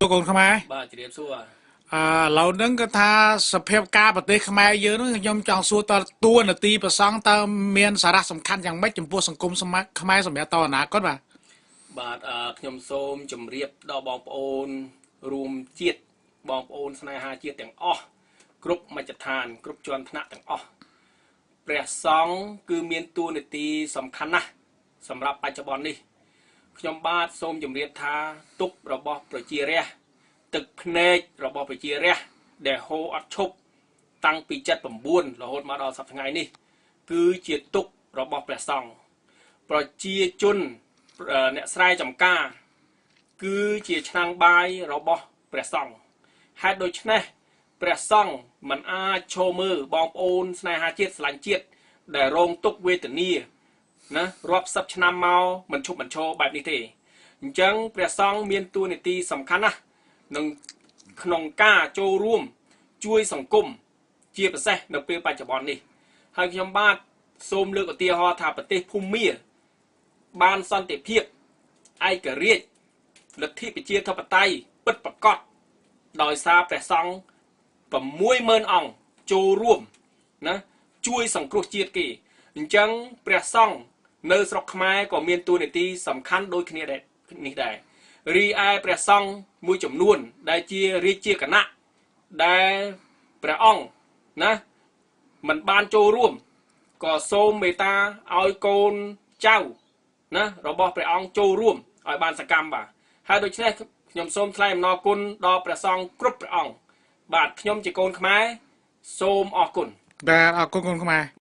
ตัวคนขมายបាទជ្រាបសួរเรานึกก็ท่าสภาพการปฏิขมายเยอะนึกยมจองสู้ต่อตัวนาทีประสองต่อเมียนสาระสำคัญอย่างไม่จำพวกสังคมสมัครขมายสมัยต่อหนาก็ว่าបាទខ្ញុំសូមជម្រាបដល់បងប្អូនរួមជាតិបងប្អូនស្នេហាជាតិទាំងអស់គ្រប់មជ្ឈដ្ឋានគ្រប់ជាន់ថ្នាក់ទាំងអស់ព្រះសង្ឃគឺមានតួនាទីសំខាន់ណាស់សម្រាប់បច្ចុប្បន្ននេះខ្ញុំបាទសូមជម្រាបថាទុករបស់ប្រជារាស្ត្រទឹកភ្នែករបស់ប្រជារាស្ត្រដែលហូរអត់ឈប់តាំងពី79រហូតមកដល់សប្តាហ៍ថ្ងៃនេះគឺជាទុករបស់ព្រះសង្ឃប្រជាជនអ្នកស្រែចម្ការគឺជាឆ្នាំងបាយរបស់ព្រះសង្ឃហេតុដូច្នេះព្រះសង្ឃមិនអាចឈរមើលបងប្អូនស្នេហាជាតិស្រឡាញ់ជាតិដែលរងទុក្ខវេទនាណារាប់សិបឆ្នាំមកមិនឈប់មិនឈរបែបនេះទេអញ្ចឹងព្រះសង្ឃមានតួនាទីសំខាន់ណាស់នឹងក្នុងការចូលរួមជួយសង្គមជាពិសេសនៅពេលបច្ចុប្បន្ននេះហើយខ្ញុំបាទសូមលើកឧទាហរណ៍ថាប្រទេសភូមាបានសន្តិភាពឯករាជ្យលទ្ធិប្រជាធិបតេយ្យពិតប្រាកដដោយសារព្រះសង្ឃ60000អង្គចូលរួមណាជួយសង្គ្រោះជាតិគេអញ្ចឹងព្រះសង្ឃនៅស្រុកខ្មែរក៏មានតួនាទីសំខាន់ដូចគ្នានេះដែររីឯព្រះសង្ឃមួយចំនួនដែលជារាជាគណៈដែលព្រះអង្គណាមិនបានចូលរួមក៏សូមមេត្តាឲ្យកូនចៅណារបស់ព្រះអង្គចូលរួមឲ្យបានសកម្មបាទហើយដូច្នេះខ្ញុំសូមថ្លែងអំណរគុណដល់ព្រះសង្ឃគ្រប់ព្រះអង្គបាទខ្ញុំជាកូនខ្មែរសូមអរគុណបាទអរគុណកូនខ្មែរ